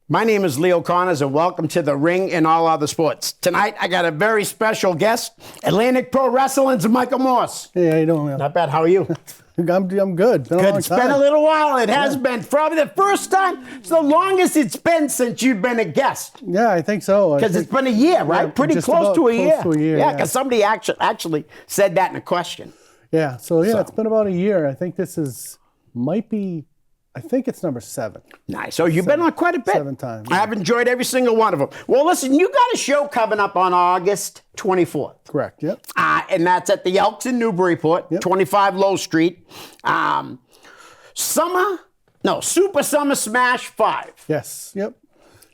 My name is Leo Connors, and welcome to The Ring and All Other Sports. Tonight, I got a very special guest, Atlantic Pro Wrestling's Michael Morse. Hey, how you doing, Leo? Not bad. How are you? I'm good. Been a long It's been a little while. It has been. Probably the first time. It's the longest it's been since you've been a guest. Yeah, I think so. Because it's been a year, right? Yeah, Pretty just close about to a year. close to a year, Yeah, yeah. because somebody actually said that in a question. Yeah, so it's been about a year. I think I think it's number 7. Nice. So you've been on quite a bit. 7 times. I've enjoyed every single one of them. Well, listen, you got a show coming up on August 24th. Correct, yep. And that's at the Elks in Newburyport, 25 Low Street. Super Summer Smash 5. Yes, yep.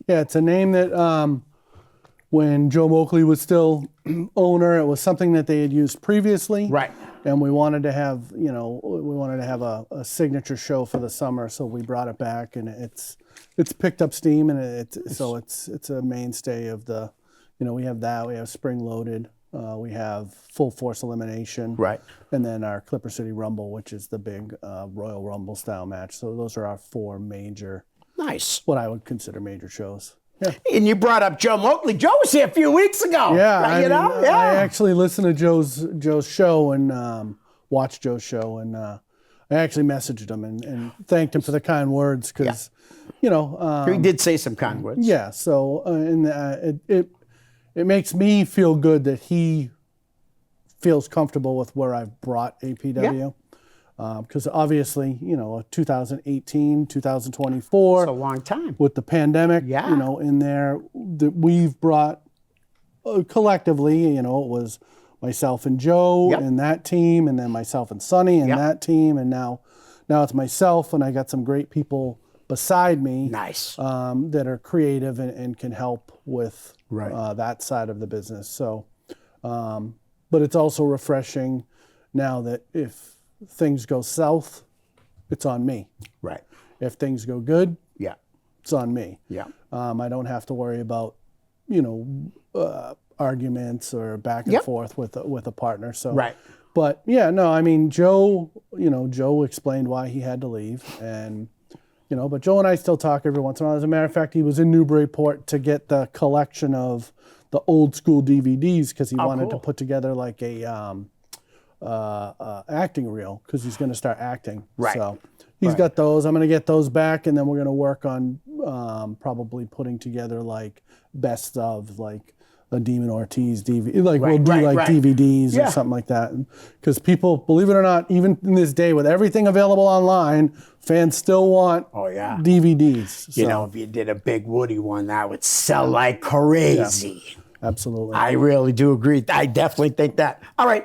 Yeah, it's a name that when Joe Moakley was still owner, it was something that they had used previously. Right. And we wanted to have, a signature show for the summer, so we brought it back, and it's picked up steam, and it's a mainstay of the, we have that, we have Spring Loaded, we have Full Force Elimination, Right. and then our Clipper City Rumble, which is the big Royal Rumble style match. So those are our 4 major, what I would consider major shows. Yeah. And you brought up Joe Moakley. Joe was here a few weeks ago. Yeah, I actually listened to Joe's show and watched Joe's show, and I actually messaged him and thanked him for the kind words because, he did say some kind words. Yeah. So it makes me feel good that he feels comfortable with where I've brought APW. Yeah. Because obviously, 2018, 2024. It's a long time. With the pandemic, in there, that we've brought collectively, it was myself and Joe and that team, and then myself and Sonny and that team, and now it's myself, and I got some great people beside me. Nice. That are creative and can help with that side of the business. So, but it's also refreshing now that if things go south, it's on me. Right. If things go good, it's on me. Yeah. I don't have to worry about, arguments or back and forth with a partner. So. Right. But Joe explained why he had to leave, and but Joe and I still talk every once in a while. As a matter of fact, he was in Newburyport to get the collection of the old school DVDs because he wanted to put together like a acting reel because he's going to start acting. Right. So he's got those. I'm going to get those back, and then we're going to work on probably putting together like best of like a Demon Ortiz DVD. Like we'll do DVDs or something like that. Because people, believe it or not, even in this day with everything available online, fans still want DVDs. So. If you did a Big Woody one, that would sell like crazy. Yeah. Absolutely. I really do agree. I definitely think that. All right.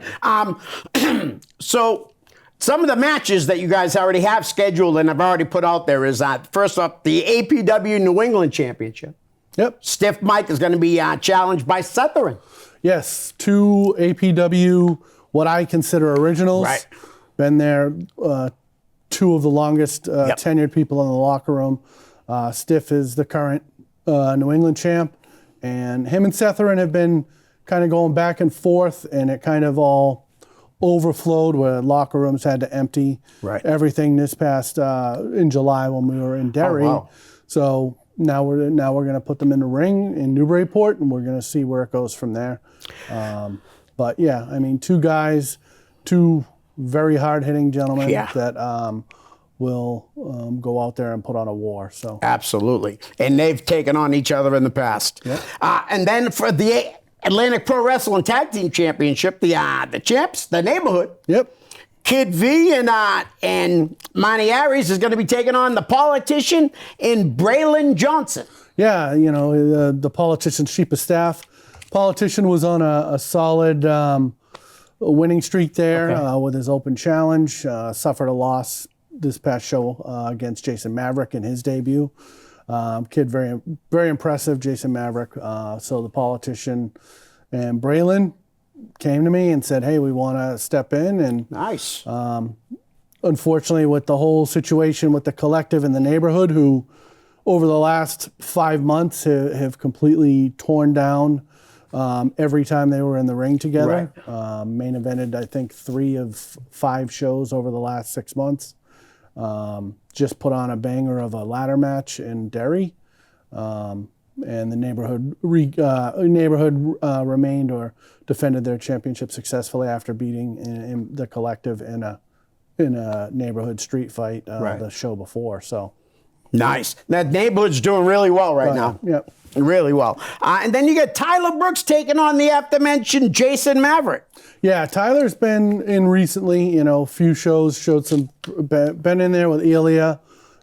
So some of the matches that you guys already have scheduled and have already put out there is first off, the APW New England Championship. Yep. Stiff Mike is going to be challenged by Setheren. Yes. 2 APW, what I consider originals. Right. Been there, 2 of the longest tenured people in the locker room. Stiff is the current New England champ. And him and Setheren have been kind of going back and forth, and it kind of all overflowed where locker rooms had to empty everything this past in July when we were in Derry. Oh, wow. So now we're going to put them in the ring in Newburyport, and we're going to see where it goes from there. But yeah, 2 guys, 2 very hard-hitting gentlemen that will go out there and put on a war. So absolutely, and they've taken on each other in the past. Yep. And then for the Atlantic Pro Wrestling Tag Team Championship, the champs, the neighborhood. Yep. Kid V and Monty Aries is going to be taking on the Politician and Braylon Johnson. Yeah, the Politician's chief of staff. Politician was on a solid winning streak there with his open challenge. Suffered a loss this past show against Jason Maverick in his debut. Kid, very, very impressive, Jason Maverick. So the Politician and Braylon came to me and said, hey, we want to step in. And nice. Unfortunately, with the whole situation with the collective in the neighborhood, who over the last 5 months have completely torn down every time they were in the ring together. Right. Main evented, I think, 3 of 5 shows over the last 6 months. Just put on a banger of a ladder match in Derry. And the neighborhood remained or defended their championship successfully after beating in the collective in a neighborhood street fight the show before. So nice. That neighborhood's doing really well right now. Yep. Really well. And then you got Tyler Brooks taking on the aforementioned Jason Maverick. Yeah, Tyler's been in recently, few shows, been in there with Ilya,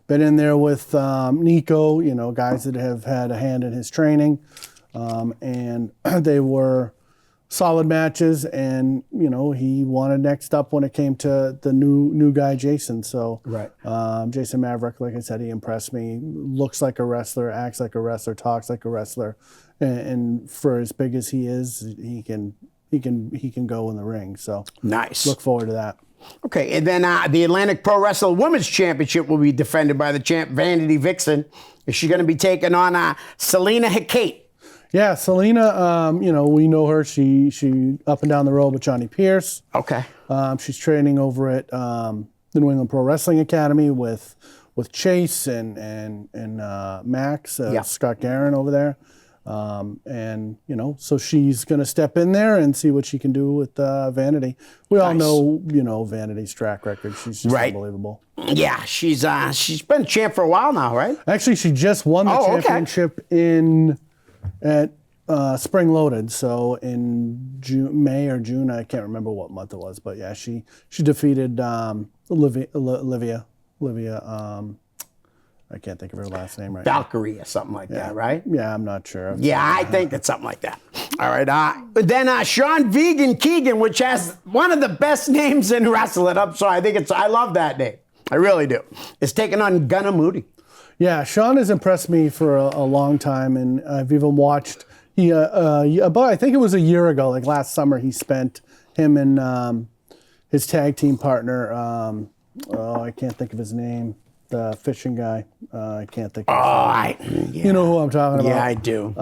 been in there with Nico, guys that have had a hand in his training. And they were solid matches, and, he wanted next up when it came to the new guy, Jason. So right. Jason Maverick, like I said, he impressed me. Looks like a wrestler, acts like a wrestler, talks like a wrestler. And for as big as he is, he can go in the ring. So nice. Look forward to that. Okay, and then the Atlantic Pro Wrestling Women's Championship will be defended by the champ Vanity Vixen. Is she going to be taking on Selena Hicate? Yeah, Selena, we know her. She up and down the road with Johnny Pierce. Okay. She's training over at the New England Pro Wrestling Academy with Chase and Max, Scott Guerin over there. So she's going to step in there and see what she can do with Vanity. We all know, Vanity's track record. She's just unbelievable. Yeah, she's been champ for a while now, right? Actually, she just won the championship at Spring Loaded. So in May or June, I can't remember what month it was, but yeah, she defeated Olivia. I can't think of her last name right Valkyrie or something like that, right? Yeah, I'm not sure. Yeah, I think it's something like that. All right. Then Sean Vegan Keegan, which has one of the best names in wrestling. I'm sorry. I love that name. I really do. Is taking on Gunnar Moody. Yeah, Sean has impressed me for a long time, and I've even watched. About I think it was a year ago, like last summer, him and his tag team partner. I can't think of his name. The fishing guy. I can't think of his name. You know who I'm talking about. Yeah, I do.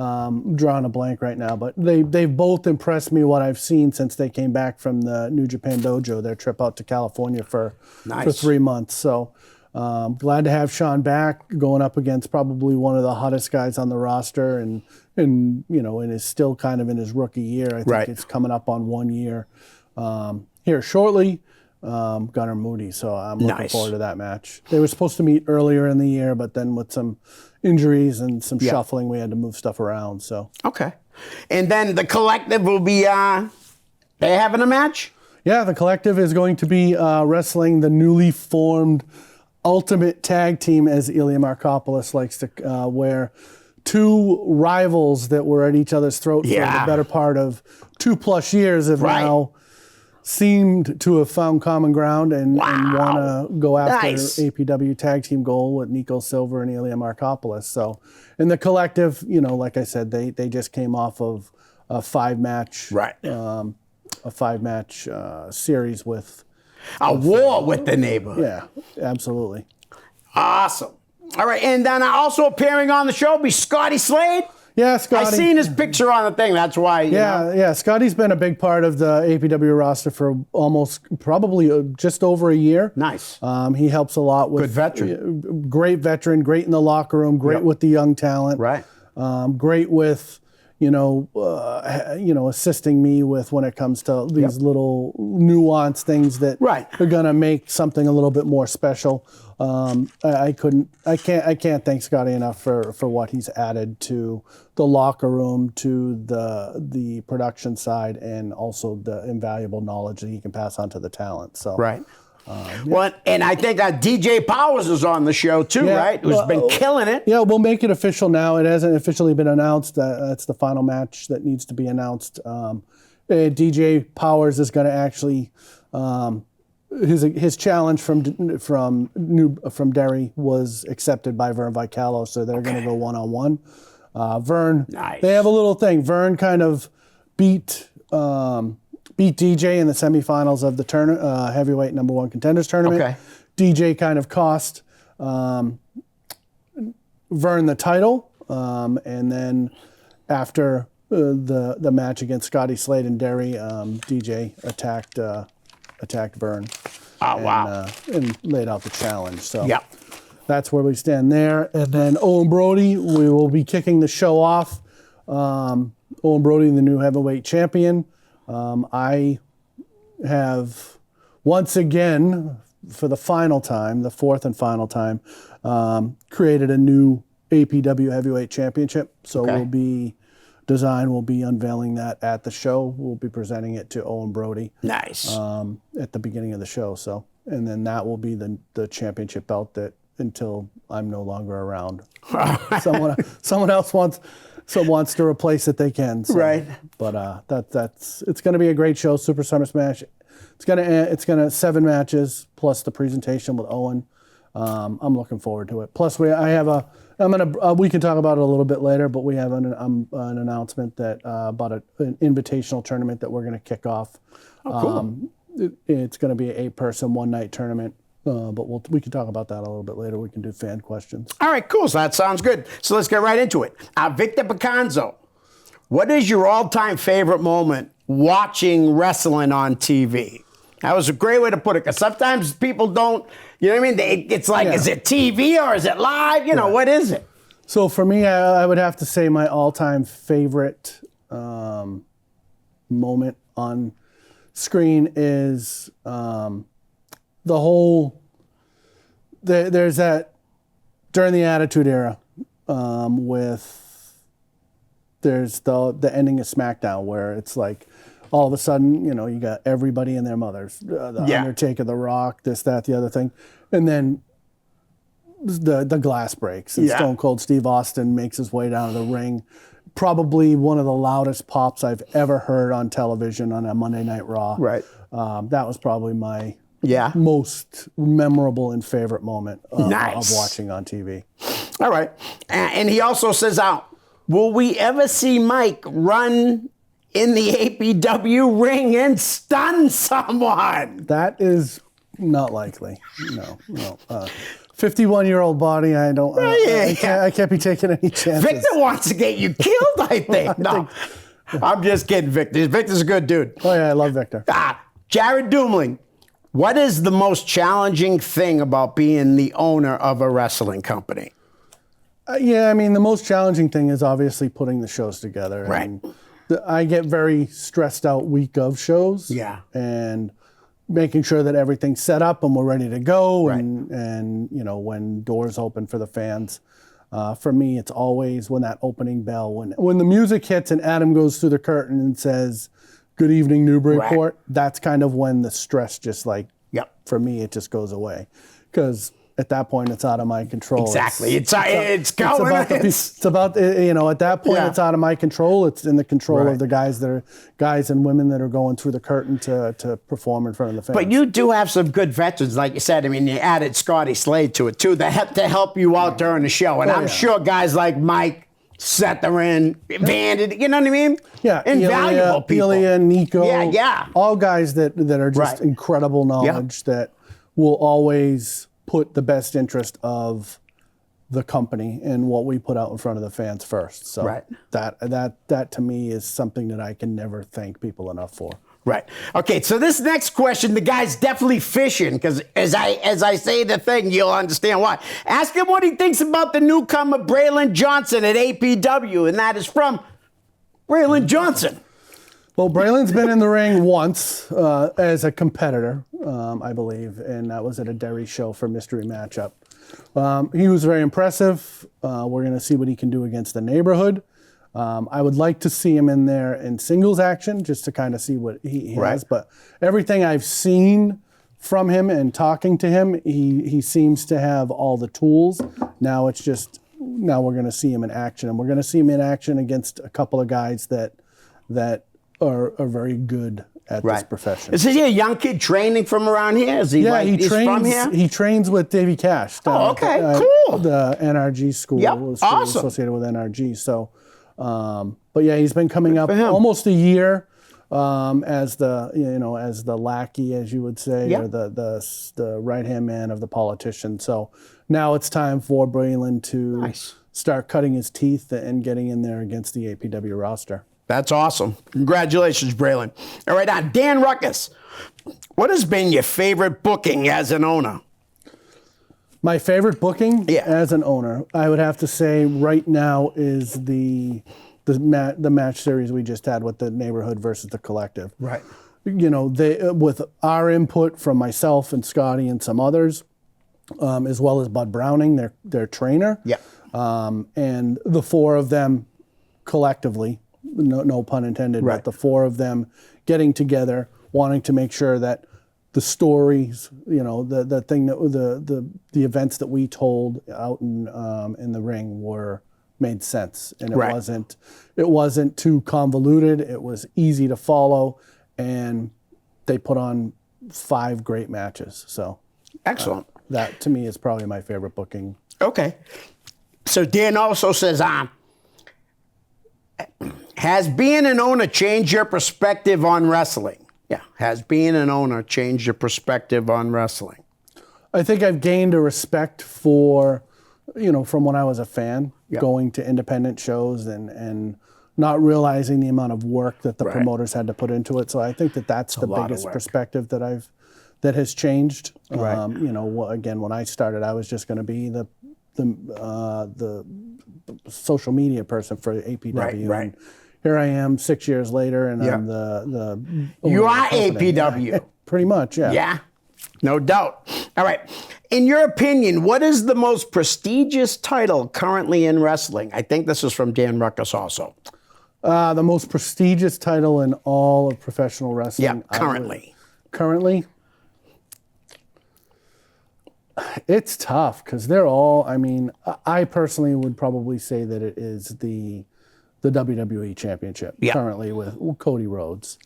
Drawing a blank right now, but they've both impressed me what I've seen since they came back from the New Japan Dojo, their trip out to California for 3 months. So glad to have Sean back, going up against probably one of the hottest guys on the roster, and is still kind of in his rookie year. I think it's coming up on 1 year here shortly. Gunnar Moody, so I'm looking forward to that match. They were supposed to meet earlier in the year, but then with some injuries and some shuffling, we had to move stuff around. So okay, and then the collective will be they having a match. Yeah, the collective is going to be wrestling the newly formed Ultimate Tag Team, as Ilya Markopoulos likes to where two rivals that were at each other's throat for the better part of 2+ years have now seemed to have found common ground and want to go after APW tag team goal with Nico Silver and Ilya Markopoulos. So in the collective, like I said, they just came off of a 5-match series with a war with the neighborhood. Yeah, absolutely. Awesome. All right, and then also appearing on the show will be Scotty Slade. Yeah, Scotty. I seen his picture on the thing. That's why. Yeah. Scotty's been a big part of the APW roster for probably just over a year. Nice. He helps a lot with. Good veteran. Great veteran. Great in the locker room. Great with the young talent. Right. Great with assisting me with when it comes to these little nuanced things that are gonna make something a little bit more special. I can't thank Scotty enough for what he's added to the locker room, to the production side, and also the invaluable knowledge that he can pass on to the talent. So well, and I think DJ Powers is on the show too, right? Who's been killing it. Yeah, we'll make it official now. It hasn't officially been announced. That's the final match that needs to be announced. DJ Powers is going to actually his challenge from Derry was accepted by Vern Vicalo, so they're going to go 1-on-1. Vern, they have a little thing. Vern kind of beat DJ in the semifinals of the heavyweight number 1 contenders tournament. Okay. DJ kind of cost Vern the title, and then after the match against Scotty Slade and Derry, DJ attacked Vern. Oh, wow. And laid out the challenge. So that's where we stand there. And then Owen Brody, we will be kicking the show off. Owen Brody, the new heavyweight champion. I have once again, for the final time, the fourth and final time, created a new APW heavyweight championship. So we'll be unveiling that at the show. We'll be presenting it to Owen Brody. Nice. At the beginning of the show. So, and then that will be the championship belt that until I'm no longer around. Someone else wants to replace it, they can. So, right. But it's going to be a great show. Super Summer Smash. It's gonna 7 matches plus the presentation with Owen. I'm looking forward to it. Plus we can talk about it a little bit later, but we have an announcement that about an invitational tournament that we're gonna kick off. Oh, cool. It's gonna be an 8-person one-night tournament. But we can talk about that a little bit later. We can do fan questions. All right, cool. So that sounds good. So let's get right into it. Victor Picanzo, what is your all-time favorite moment watching wrestling on TV? That was a great way to put it, because sometimes people don't, you know what I mean? It's like, is it TV or is it live? You know, what is it? So for me, I would have to say my all-time favorite moment on screen is there's that during the Attitude Era there's the ending of SmackDown where it's like all of a sudden, you know, you got everybody and their mothers, the Undertaker, The Rock, this, that, the other thing, and then the glass breaks and Stone Cold Steve Austin makes his way down to the ring. Probably one of the loudest pops I've ever heard on television on a Monday Night Raw. Right. That was probably my most memorable and favorite moment of watching on TV. All right. And he also says, will we ever see Mike run in the APW ring and stun someone? That is not likely. No. 51-year-old body, I don't. I can't be taking any chances. Victor wants to get you killed, I think. No, I'm just kidding, Victor. Victor's a good dude. Oh yeah, I love Victor. Jared Doomling, what is the most challenging thing about being the owner of a wrestling company? I mean, the most challenging thing is obviously putting the shows together. Right. And I get very stressed out week of shows. Yeah. And making sure that everything's set up and we're ready to go. Right. And you know, when doors open for the fans. For me, it's always when that opening bell, when the music hits and Adam goes through the curtain and says, "Good evening, Newburyport." Right. That's kind of when the stress just for me, it just goes away. Because at that point, it's out of my control. Exactly. It's going. It's about, you know, at that point, it's out of my control. It's in the control of the guys and women that are going through the curtain to perform in front of the fans. But you do have some good veterans, like you said. I mean, you added Scotty Slade to it, too, to help you out during the show. And I'm sure guys like Mike, Setharin, Bandit, you know what I mean? Yeah. Invaluable people. Ilya, Nico. Yeah. All guys that are just incredible knowledge that will always put the best interest of the company and what we put out in front of the fans first. So that to me is something that I can never thank people enough for. Right. Okay, so this next question, the guy's definitely fishing, because as I say the thing, you'll understand why. Ask him what he thinks about the newcomer Braylon Johnson at APW, and that is from Braylon Johnson. Well, Braylon's been in the ring once as a competitor, I believe, and that was at a Derry show for Mystery Matchup. He was very impressive. We're going to see what he can do against the neighborhood. I would like to see him in there in singles action just to kind of see what he has. But everything I've seen from him and talking to him, he seems to have all the tools. Now we're going to see him in action. And we're going to see him in action against a couple of guys that are very good at this profession. Is he a young kid training from around here? Is he he's from here? He trains with Davey Cash. Cool. The NRG school. Yep, awesome. Associated with NRG. So, but yeah, he's been coming up almost a year as the lackey, as you would say, or the right-hand man of the politician. So now it's time for Braylon to start cutting his teeth and getting in there against the APW roster. That's awesome. Congratulations, Braylon. All right, now, Dan Ruckus, what has been your favorite booking as an owner? My favorite booking Yeah. as an owner, I would have to say right now is the match series we just had with the neighborhood versus the collective. Right. You know, they with our input from myself and Scotty and some others, as well as Bud Browning, their trainer. Yeah. And the four of them collectively, no pun intended, Right. but the four of them getting together, wanting to make sure that the stories, you know, the thing that the events that we told out in the ring made sense, and Right. it wasn't too convoluted. It was easy to follow, and they put on 5 great matches. So Excellent. that to me is probably my favorite booking. Okay. So Dan also says, has being an owner changed your perspective on wrestling? Yeah. Has being an owner changed your perspective on wrestling? I think I've gained a respect for, you know, from when I was a fan, Yeah. going to independent shows and not realizing the amount of work that the Right. promoters had to put into it. So I think that's the lot of biggest work. perspective that has changed. Right. You know, again, when I started, I was just going to be the social media person for APW. Right, right. And here I am 6 years later, and Yeah. I'm the You owner of are the company. APW. Pretty much, yeah. Yeah, no doubt. All right. In your opinion, what is the most prestigious title currently in wrestling? I think this is from Dan Ruckus also. The most prestigious title in all of professional wrestling. Yeah, currently. Currently, it's tough because they're all. I mean, I personally would probably say that it is the WWE Championship Yeah. currently with Cody Rhodes,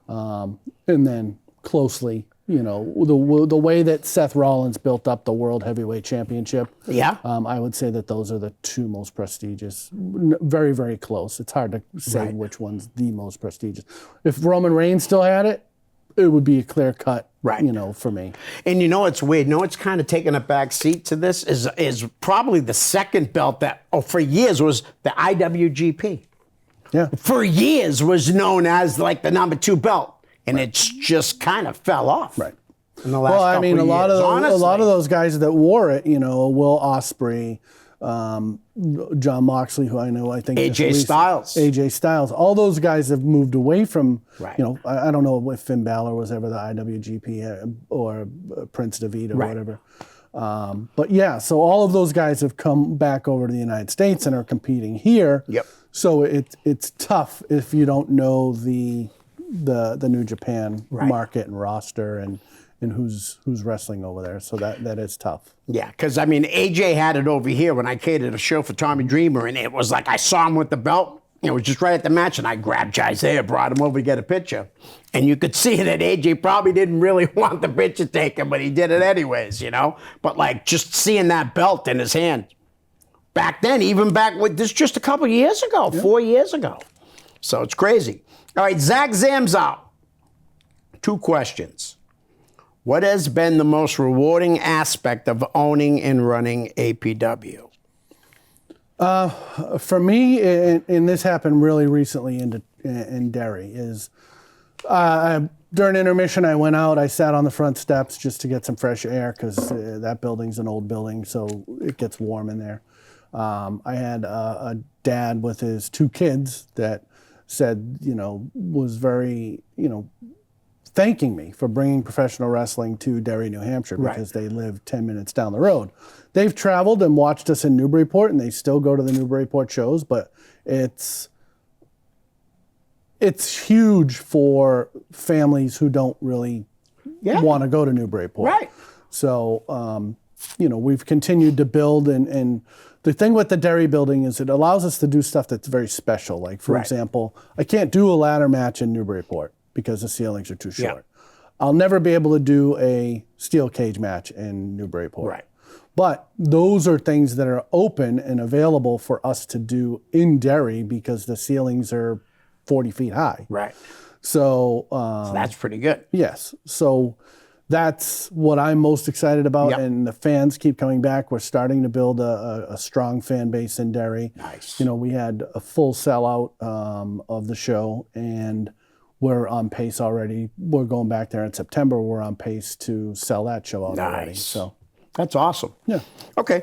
and then closely, you know, the way that Seth Rollins built up the World Heavyweight Championship. Yeah. I would say that those are the 2 most prestigious. Very, very close. It's hard to say Right. which one's the most prestigious. If Roman Reigns still had it, it would be a clear cut, Right. you know, for me. And you know what's weird? You know what's kind of taking a back seat to this is probably the second belt that, for years was the IWGP. Yeah. For years was known as like the number 2 belt. And it's just kind of fell off. Right. In the last Well, I couple mean, a lot years. of Honestly. those guys that wore it, you know, Will Ospreay, John Moxley, who I think AJ Styles. AJ Styles, all those guys have moved away from. Right. You know, I don't know if Finn Balor was ever the IWGP or Prince David or Right. whatever. But yeah, so all of those guys have come back over to the United States and are competing here. Yep. So it's tough if you don't know the New Japan Right. market and roster and who's wrestling over there. So that is tough. Yeah, because I mean, AJ had it over here when I catered a show for Tommy Dreamer, and it was like I saw him with the belt. It was just right at the match, and I grabbed Isaiah, brought him over to get a picture. And you could see that AJ probably didn't really want the picture taken, but he did it anyways, you know? But like just seeing that belt in his hand back then, even back with this just a couple years ago, 4 years ago. So it's crazy. All right, Zach Zamzow. 2 questions. What has been the most rewarding aspect of owning and running APW? For me, and this happened really recently in Derry, is during intermission, I went out, I sat on the front steps just to get some fresh air because that building's an old building, so it gets warm in there. I had a dad with his 2 kids that said, you know, was very, you know, thanking me for bringing professional wrestling to Derry, New Hampshire, because they live 10 minutes down the road. They've traveled and watched us in Newburyport, and they still go to the Newburyport shows, but it's huge for families who don't really want to go to Newburyport. Right. So, you know, we've continued to build, and the thing with the Derry building is it allows us to do stuff that's very special. Like, for example, I can't do a ladder match in Newburyport because the ceilings are too short. I'll never be able to do a steel cage match in Newburyport. Right. But those are things that are open and available for us to do in Derry because the ceilings are 40 feet high. Right. So, That's pretty good. yes. So that's what I'm most excited about. Yep. And the fans keep coming back. We're starting to build a strong fan base in Derry. Nice. You know, we had a full sellout of the show, and we're on pace already. We're going back there in September. We're on pace to sell that show out already. Nice. So That's awesome. Yeah. Okay.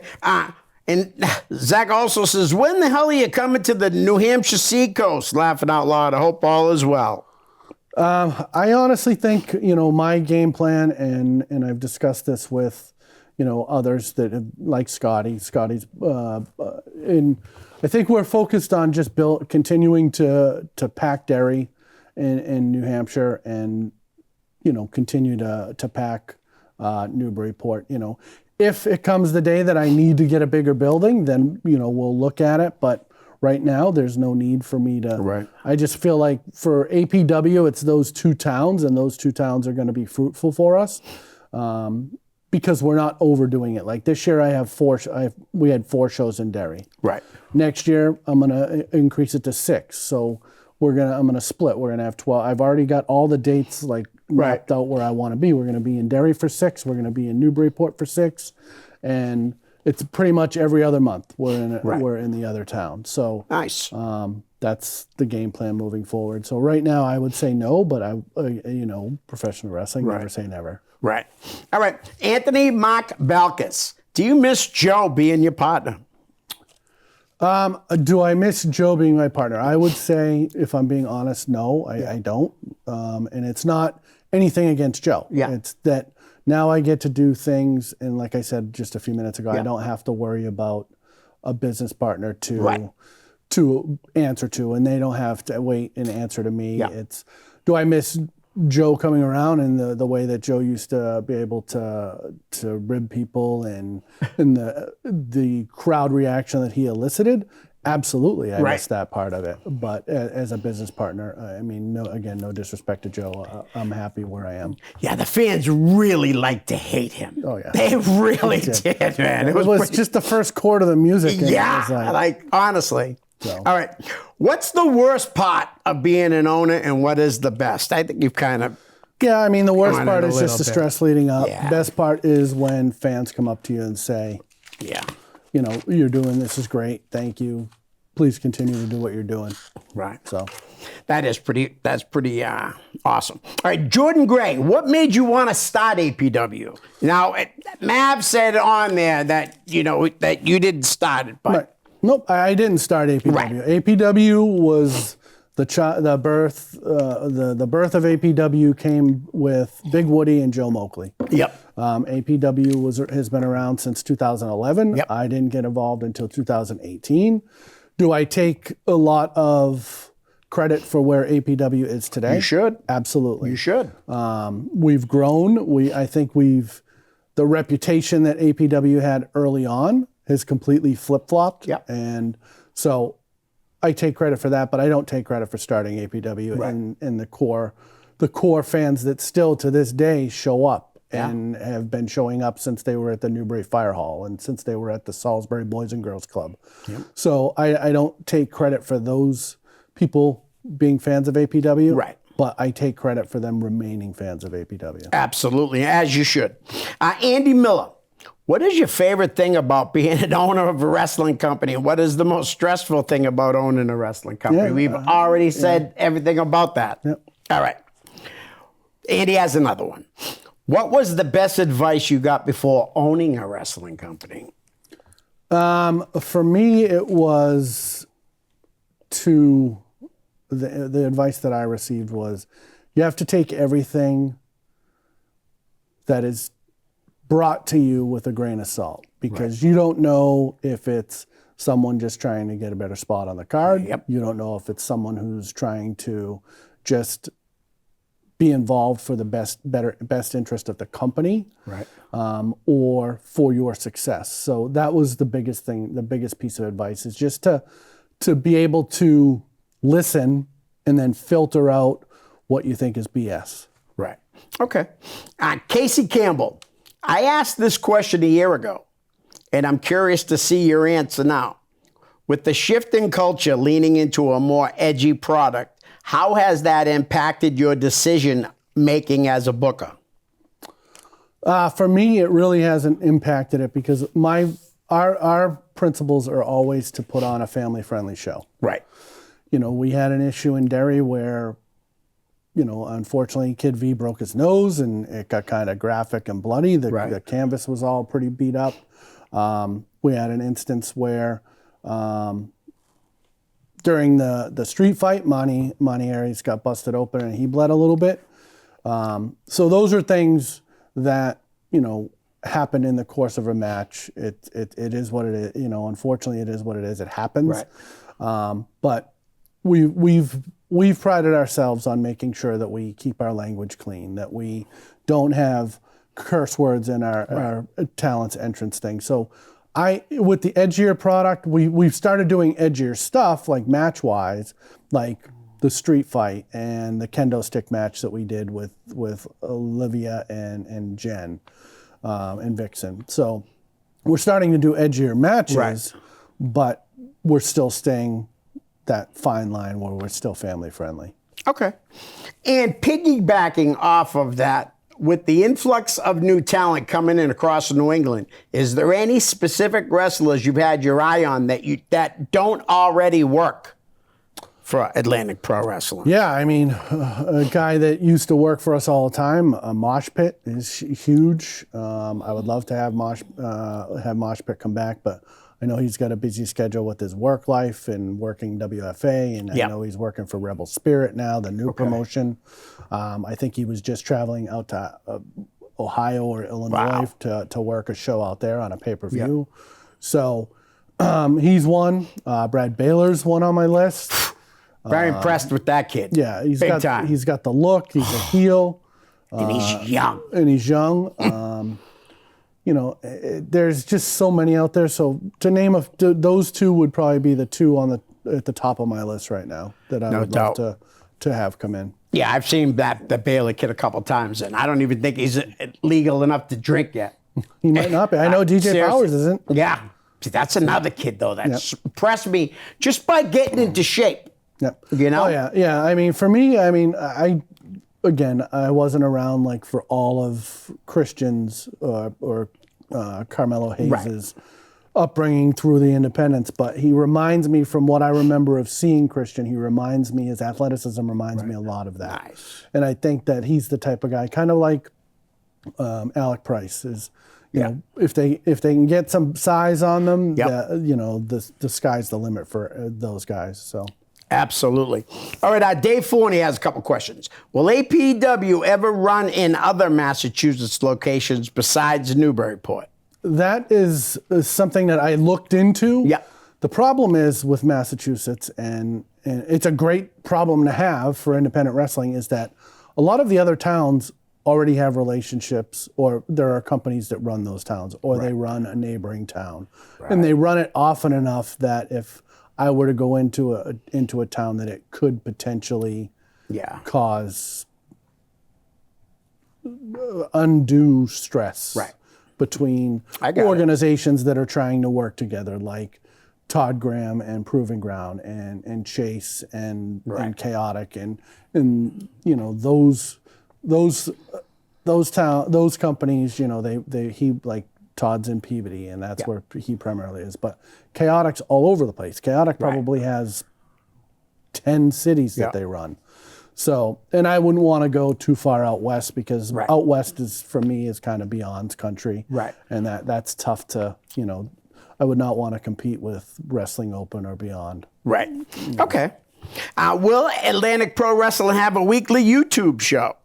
And Zach also says, when the hell are you coming to the New Hampshire Seacoast? Laughing out loud. I hope all is well. I honestly think, my game plan, and I've discussed this with, others that have, like Scotty's, and I think we're focused on just continuing to pack dairy in New Hampshire and, continue to pack Newburyport. If it comes the day that I need to get a bigger building, then, we'll look at it. But right now, there's no need for me to. Right. I just feel like for APW, it's those 2 towns, and those 2 towns are going to be fruitful for us because we're not overdoing it. Like this year, we had 4 shows in Derry. Right. Next year, I'm going to increase it to 6. So I'm going to split. We're going to have 12. I've already got all the dates mapped out where I want to be. We're going to be in Derry for 6. We're going to be in Newburyport for 6, and it's pretty much every other month we're in the other town. So nice. That's the game plan moving forward. So right now I would say no, but professional wrestling, never say never. Right. All right. Anthony Mark Balkus, do you miss Joe being your partner? Do I miss Joe being my partner? I would say, if I'm being honest, no, I don't. And it's not anything against Joe. Yeah. It's that now I get to do things, and like I said just a few minutes ago, I don't have to worry about a business partner to answer to, and they don't have to wait and answer to me. Yeah. Do I miss Joe coming around and the way that Joe used to be able to rib people and the crowd reaction that he elicited? Absolutely, I miss that part of it. But as a business partner, no disrespect to Joe. I'm happy where I am. Yeah, the fans really like to hate him. Oh yeah, they really did, man. It was just the first chord of the music. And yeah, it was like honestly. So. All right, what's the worst part of being an owner, and what is the best? I think you've kind of. Yeah, the worst part is just the stress leading up. Yeah. Best part is when fans come up to you and say, yeah, you're doing this is great. Thank you. Please continue to do what you're doing. Right. So that's pretty awesome. All right, Jordan Gray, what made you want to start APW? Now, Mav said on there that that you didn't start it, but right. Nope, I didn't start APW. Right. APW was the birth of APW came with Big Woody and Joe Moakley. Yep. APW has been around since 2011. Yep. I didn't get involved until 2018. Do I take a lot of credit for where APW is today? You should. Absolutely. You should. We've grown. I think the reputation that APW had early on has completely flip-flopped. Yep. And so I take credit for that, but I don't take credit for starting APW and the core fans that still to this day show up and have been showing up since they were at the Newbury Fire Hall and since they were at the Salisbury Boys and Girls Club. Yep. So I don't take credit for those people being fans of APW. Right. But I take credit for them remaining fans of APW. Absolutely, as you should. Andy Miller, what is your favorite thing about being an owner of a wrestling company? What is the most stressful thing about owning a wrestling company? We've already said everything about that. Yep. All right. Andy has another one. What was the best advice you got before owning a wrestling company? For me, it was the advice that I received was you have to take everything that is brought to you with a grain of salt because you don't know if it's someone just trying to get a better spot on the card. Yep. You don't know if it's someone who's trying to just be involved for the best interest of the company, right? Or for your success. So that was the biggest thing. The biggest piece of advice is just to be able to listen and then filter out what you think is BS. Right. Okay. Casey Campbell, I asked this question a year ago, and I'm curious to see your answer now. With the shift in culture leaning into a more edgy product, how has that impacted your decision making as a booker? For me, it really hasn't impacted it because our principles are always to put on a family-friendly show. Right. We had an issue in Derry where unfortunately, Kid V broke his nose and it got kind of graphic and bloody. The canvas was all pretty beat up. We had an instance where during the street fight, Monty Aries got busted open and he bled a little bit. So those are things that, happen in the course of a match. It is what it is. Unfortunately, it is what it is. It happens. Right. But we've prided ourselves on making sure that we keep our language clean, that we don't have curse words in our talents entrance thing. So with the edgier product, we've started doing edgier stuff, like match-wise, like the street fight and the kendo stick match that we did with Olivia and Jen and Vixen. So we're starting to do edgier matches, but we're still staying that fine line where we're still family friendly. Okay. And piggybacking off of that, with the influx of new talent coming in across New England, is there any specific wrestlers you've had your eye on that don't already work for Atlantic Pro Wrestling? Yeah, I mean, a guy that used to work for us all the time, Mosh Pit, is huge. I would love to have Mosh Pit come back, but I know he's got a busy schedule with his work life and working WFA, and I know he's working for Rebel Spirit now, the new promotion. I think he was just traveling out to Ohio or Illinois to work a show out there on a pay-per-view. Yep. So he's one. Brad Baylor's one on my list. Very impressed with that kid. Yeah, he's Big time. He's got the look. He's a heel. And he's young. There's just so many out there. So to name those two would probably be the two at the top of my list right now that I would love to have come in. Yeah, I've seen the Baylor kid a couple times, and I don't even think he's legal enough to drink yet. He might not be. I know DJ Seriously. Powers isn't. Yeah. See, that's another kid, though, that impressed me just by getting into shape. Yep. Oh, yeah. I mean, for me, I wasn't around like for all of Christian's or Carmelo Hayes' upbringing through the independents, but he reminds me, from what I remember of seeing Christian, his athleticism reminds me a lot of that. Nice. And I think that he's the type of guy, kind of like Alec Price is. You know, if they can get some size on them, the sky's the limit for those guys. So. Absolutely. All right, Dave Forney has a couple questions. Will APW ever run in other Massachusetts locations besides Newburyport? That is something that I looked into. Yeah. The problem is with Massachusetts, and it's a great problem to have for independent wrestling, is that a lot of the other towns already have relationships, or there are companies that run those towns, or they run a neighboring town. Right. And they run it often enough that if I were to go into a town, that it could potentially cause undue stress between organizations that are trying to work together, like Todd Graham and Proving Ground and Chase and Chaotic and those companies, he like Todd's in Peabody, and that's where he primarily is. But Chaotic's all over the place. Chaotic probably has 10 cities that they run. So, and I wouldn't want to go too far out west, because out west for me is kind of beyond country. Right. And that's tough to, I would not want to compete with Wrestling Open or beyond. Right. Okay. Will Atlantic Pro Wrestling have a weekly YouTube show?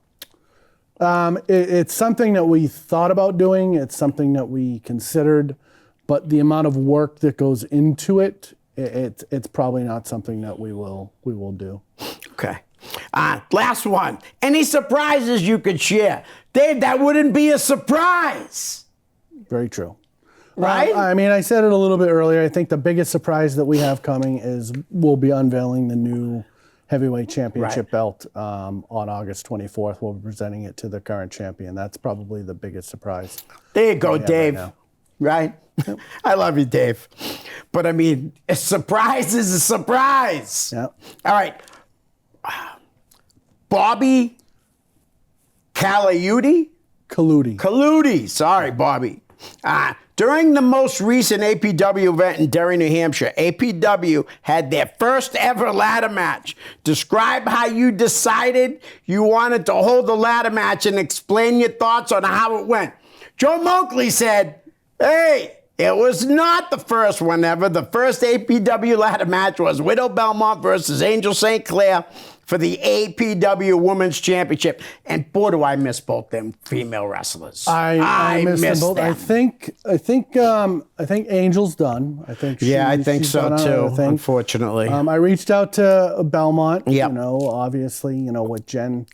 It's something that we thought about doing. It's something that we considered, but the amount of work that goes into it, it's probably not something that we will do. Okay. Last one. Any surprises you could share? Dave, that wouldn't be a surprise. Very true. Right? I said it a little bit earlier. I think the biggest surprise that we have coming is we'll be unveiling the new heavyweight championship belt on August 24th. We'll be presenting it to the current champion. That's probably the biggest surprise. There you go, Dave. Right? I love you, Dave. But a surprise is a surprise. Yeah. All right. Bobby Kaludi? Kaludi. Sorry, Bobby. During the most recent APW event in Derry, New Hampshire, APW had their first ever ladder match. Describe how you decided you wanted to hold the ladder match and explain your thoughts on how it went. Joe Moakley said, hey, it was not the first one ever. The first APW ladder match was Widow Belmont versus Angel St. Clair for the APW Women's Championship. And boy, do I miss both them female wrestlers. I miss them both. Them. I think Angel's done. I think I think she's so done too. thing. Unfortunately, I reached out to Belmont. Yep. You know, obviously, you know, with Jen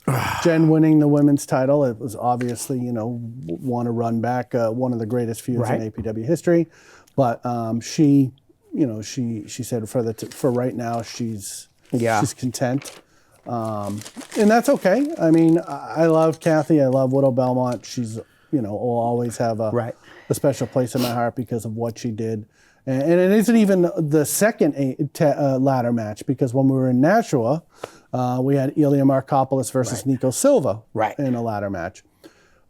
winning the women's title, it was obviously, you know, want to run back one of the greatest feuds in APW history. But she, you know, she said for right now she's content. And that's okay. I mean, I love Kathy. I love Widow Belmont. She's, you know, will always have a special place in my heart because of what she did. And it isn't even the second ladder match, because when we were in Nashua, we had Ilya Markopoulos versus Nico Silva in a ladder match.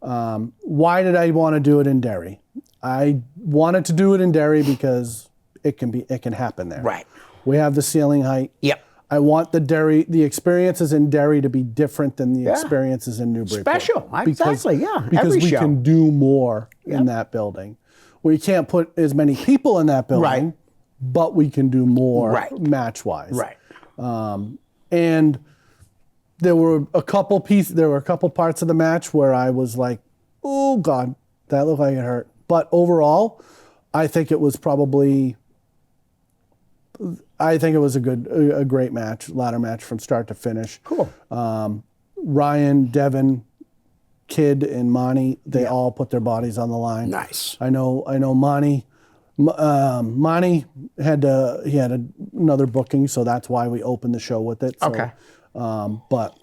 Why did I want to do it in Derry? I wanted to do it in Derry because it can happen there. Right. We have the ceiling height. Yep. I want the experiences in Derry to be different than the experiences in Newburyport. Special, exactly, Because Every we show. can do more in that building. We can't put as many people in that building, but we can do more match-wise. Right. And there were a couple parts of the match where I was like, oh God, that looked like it hurt. But overall, I think it was a great match, ladder match from start to finish. Cool. Ryan, Devin, Kid, and Monty, they all put their bodies on the line. Nice. I know Monty. Monty had another booking, so that's why we opened the show with it. So, Okay. But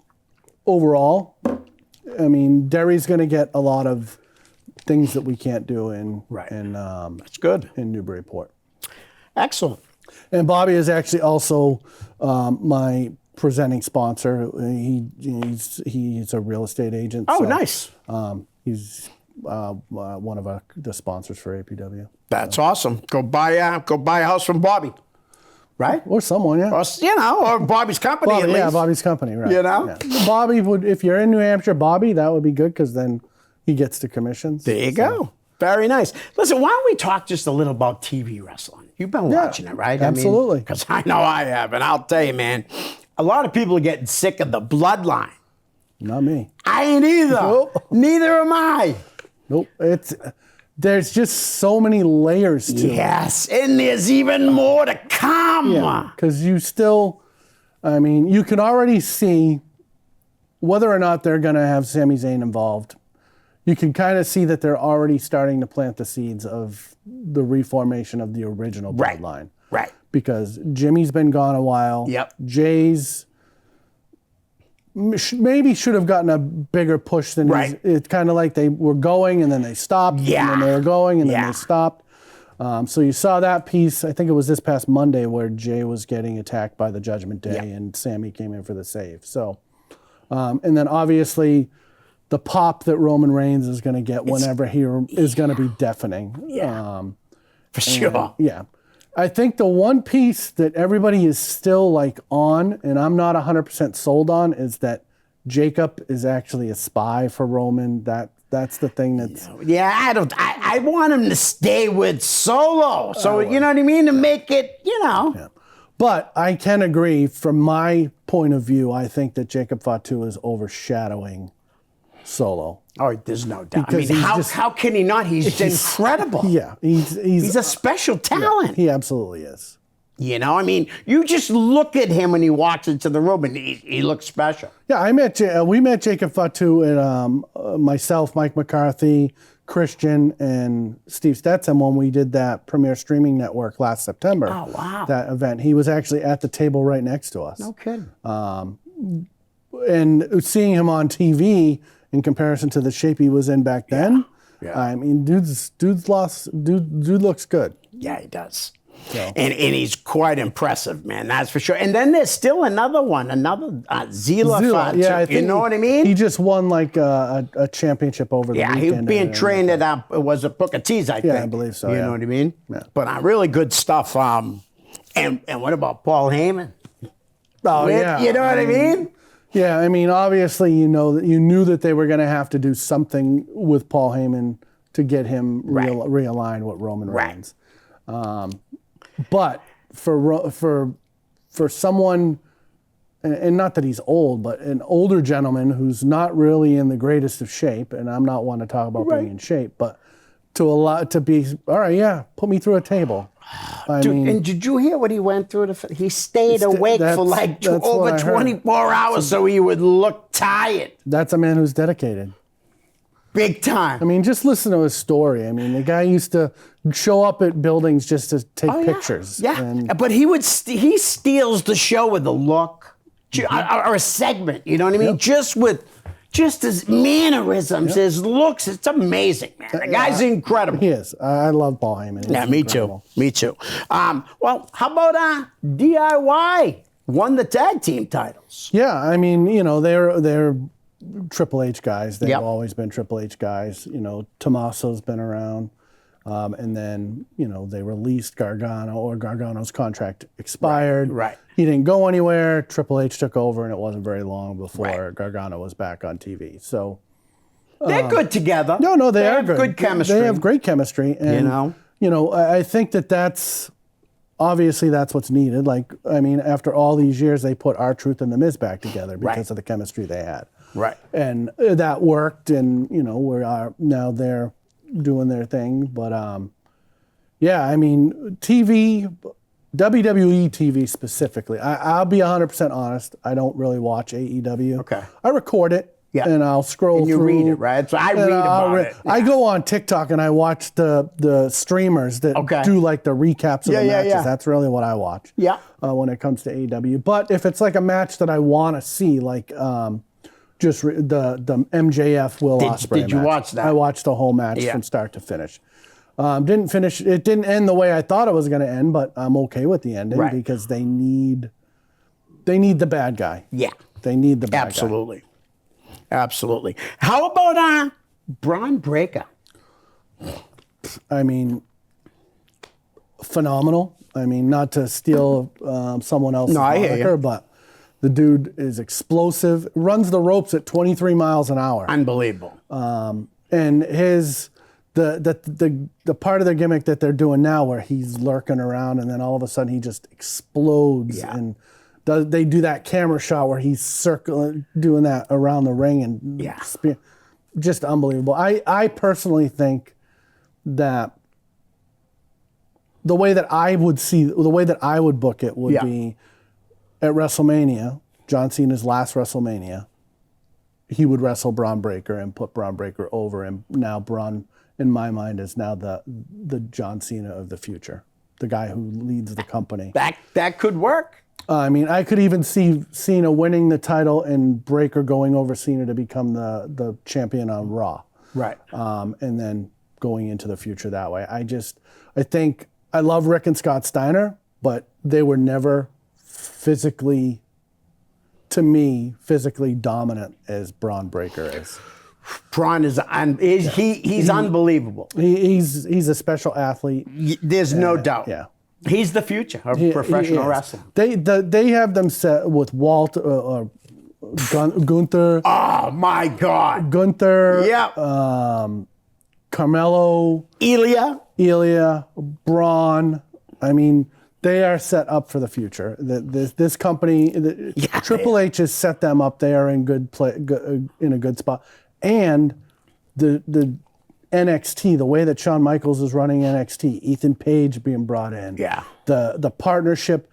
overall, I mean, Derry's going to get a lot of things that we can't do That's good. in Newburyport. Excellent. And Bobby is actually also my presenting sponsor. He's a real estate agent. Oh, so, nice. He's one of the sponsors for APW. That's awesome. Go buy a house from Bobby, right? Or someone, yeah. Or Bobby's company at least. Yeah, Bobby's company, right. You know? Yeah. Bobby would, if you're in New Hampshire, Bobby, that would be good because then he gets the commissions. There you go. Very nice. Listen, why don't we talk just a little about TV wrestling? You've been watching it, right? Absolutely. Because I know I have, and I'll tell you, man, a lot of people are getting sick of the bloodline. Not me. I ain't either. Nope. Neither am I. Nope. There's just so many layers to it. Yes, and there's even more to come. Yeah, because you can already see whether or not they're going to have Sami Zayn involved. You can kind of see that they're already starting to plant the seeds of the reformation of the original bloodline. Right. Because Jimmy's been gone a while. Yep. Jay's maybe should have gotten a bigger push than it's kind of like they were going and then they stopped. Yeah. And then they were going and then they stopped. So you saw that piece, I think it was this past Monday, where Jay was getting attacked by the Judgment Day and Sammy came in for the save. So, and then obviously the pop that Roman Reigns is going to get whenever he is going to be deafening. For sure. Yeah. I think the one piece that everybody is still like on, and I'm not 100% sold on, is that Jacob is actually a spy for Roman. That's the thing that's... Yeah, I want him to stay with Solo. So, you know what I mean? To make it, Yeah. But I can agree, from my point of view, I think that Jacob Fatu is overshadowing Solo. Oh, there's no doubt. Because I mean, how can he not? He's incredible. Yeah. He's a special talent. He absolutely is. You know, I mean, you just look at him when he walks into the room and he looks special. Yeah, we met Jacob Fatu at myself, Mike McCarthy, Christian, and Steve Stetson when we did that Premier Streaming Network last September. Oh, wow. That event. He was actually at the table right next to us. No kidding. And seeing him on TV in comparison to the shape he was in back then, I mean, dude looks good. Yeah, he does. So. And he's quite impressive, man. That's for sure. And then there's still another one, Zila. Yeah, I think you know what I mean? He just won like a championship over the weekend. Yeah, he was being trained at was it Booker T's, I think. Yeah, I believe so. You know what I mean? Yeah. But really good stuff. And what about Paul Heyman? Oh, yeah. You know what I mean? Yeah, I mean, obviously, you knew that they were going to have to do something with Paul Heyman to get him realigned with Roman Reigns. But for someone, and not that he's old, but an older gentleman who's not really in the greatest of shape, and I'm not one to talk about being in shape, but to be all right, yeah, put me through a table. Dude, and did you hear what he went through? He stayed awake for like over 24 hours so he would look tired. That's a man who's dedicated. Big time. I mean, just listen to his story. I mean, the guy used to show up at buildings just to take pictures. Yeah, but he steals the show with a look or a segment. You know what I mean? Yep. Just his mannerisms, his looks. It's amazing, man. The guy's incredible. He is. I love Paul Heyman. Yeah, me too. Me too. Well, how about DIY won the tag team titles? Yeah, I mean, they're Triple H guys. They've always been Triple H guys. Tommaso's been around. And then, they released Gargano, or Gargano's contract expired. Right. He didn't go anywhere. Triple H took over, and it wasn't very long before Gargano was back on TV. So they're good together. No, they are have good chemistry. They have great chemistry. And, I think that's obviously that's what's needed. Like, I mean, after all these years, they put R-Truth and The Miz back together because of the chemistry they had. Right. And that worked, and, now they're doing their thing. But I mean, TV, WWE TV specifically, I'll be 100% honest, I don't really watch AEW. Okay. I record it, and I'll scroll and you through. read it, right? So I read about it. I go on TikTok and I watch the streamers that do like the recaps of the matches. Yeah. That's really what I watch when it comes to AEW. But if it's like a match that I want to see, like just the MJF Will Ospreay match. Did you watch that? I watched the whole match from start to finish. Didn't finish. It didn't end the way I thought it was going to end, but I'm okay with the ending because they need the bad guy. Yeah, they need the bad guy. Absolutely. How about Braun Breaker? I mean, phenomenal. I mean, not to steal someone else's moniker, but the dude is explosive. Runs the ropes at 23 miles an hour. Unbelievable. And his the part of the gimmick that they're doing now, where he's lurking around and then all of a sudden he just explodes, and they do that camera shot where he's circling, doing that around the ring, and just unbelievable. I personally think that the way that I would book it would be at WrestleMania, John Cena's last WrestleMania. He would wrestle Braun Breaker and put Braun Breaker over, and now Braun, in my mind, is now the John Cena of the future, the guy who leads the company. That could work. I mean, I could even see Cena winning the title and Breaker going over Cena to become the champion on Raw. Right. And then going into the future that way. I love Rick and Scott Steiner, but they were never physically dominant as Braun Breaker is. Braun is he's unbelievable. He's a special athlete. There's no doubt. Yeah. He's the future of professional wrestling. They have them set with Gunther. Oh my God. Gunther. Yeah. Carmelo. Ilya. Braun. I mean, they are set up for the future. This company, Triple H has set them up. They are in in a good spot. And the NXT, the way that Shawn Michaels is running NXT, Ethan Page being brought in, the partnership,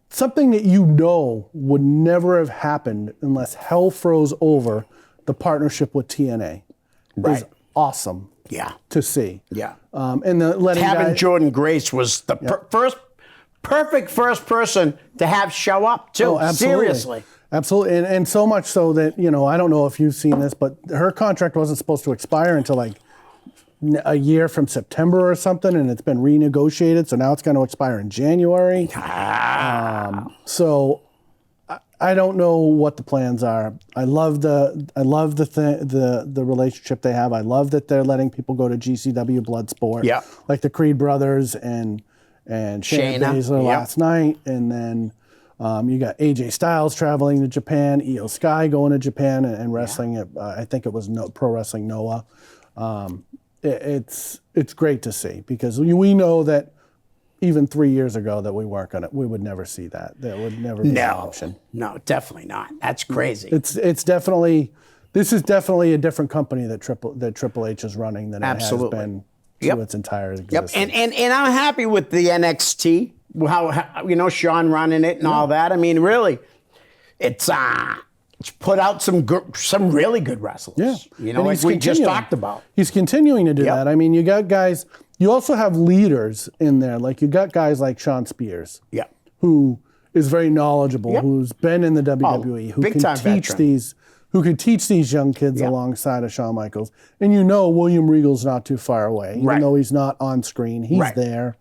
something that would never have happened unless hell froze over. The partnership with TNA is awesome. To see. Yeah. And having Jordan Grace was the perfect first person to have show up too. Oh, absolutely. Seriously. Absolutely, and so much so that, I don't know if you've seen this, but her contract wasn't supposed to expire until like a year from September or something, and it's been renegotiated. So now it's going to expire in January. So I don't know what the plans are. I love the relationship they have. I love that they're letting people go to GCW Bloodsport. Yeah. Like the Creed brothers and Shayna Baszler last night, and then you got AJ Styles traveling to Japan, Io Sky going to Japan and wrestling at I think it was Pro Wrestling Noah. It's great to see, because we know that even 3 years ago that we would never see that. That would never be an option. No, definitely not. That's crazy. This is definitely a different company that Triple H is running than it has been through its entire existence. Yep. And I'm happy with the NXT. How Sean running it and all that. I mean, really, it's put out some really good wrestlers. Yeah. Like we just talked about. He's continuing to do that. I mean, you got guys. You also have leaders in there. Like you got guys like Sean Spears. Yeah. Who is very knowledgeable, who's been in the WWE, who can teach these young kids alongside of Shawn Michaels. And William Regal's not too far away. Even though he's not on screen, he's there.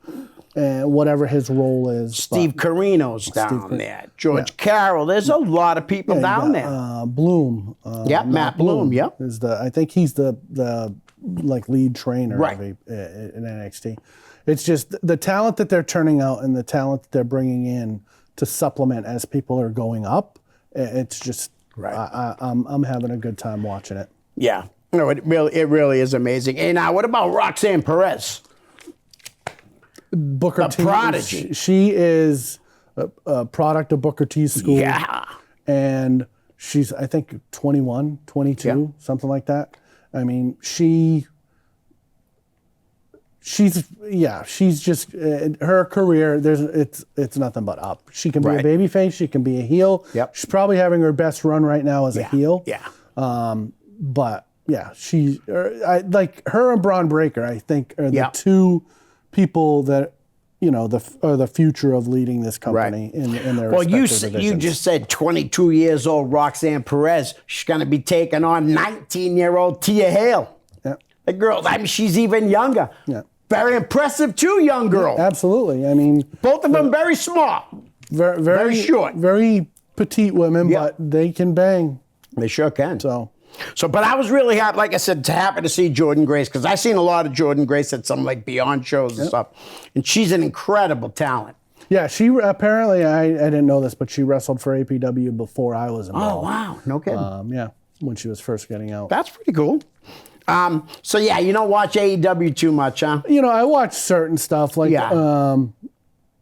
And whatever his role is. Steve Carino's down there. George Carroll. There's a lot of people down there. Bloom. Matt Bloom. Yep. I think he's the lead trainer in NXT. It's just the talent that they're turning out and the talent that they're bringing in to supplement as people are going up. It's just I'm having a good time watching it. Yeah. No, it really is amazing. And now, what about Roxanne Perez? Booker T. Prodigy. She is a product of Booker T's school. Yeah. And she's, I think, 21, 22, something like that. I mean, she's just, her career, it's nothing but up. She can be a babyface, she can be a heel. Yep. She's probably having her best run right now as a heel. Yeah. But yeah, like her and Braun Breaker, I think, are the two people that are the future of leading this company in their respective divisions. You just said 22 years old Roxanne Perez. She's going to be taking on 19-year-old Tia Hale. Yeah. The girl, I mean, she's even younger. Yeah. Very impressive too, young girl. Yeah, absolutely. I mean, both of them very small. Very short. Very petite women, but they can bang. They sure can. But I was really happy, like I said, happy to see Jordynne Grace, because I've seen a lot of Jordynne Grace at some like Beyond shows and stuff, and she's an incredible talent. Yeah, she apparently, I didn't know this, but she wrestled for APW before I was involved. Oh wow, no kidding. Yeah, when she was first getting out. That's pretty cool. So yeah, you don't watch AEW too much, huh? I watch certain stuff like I'm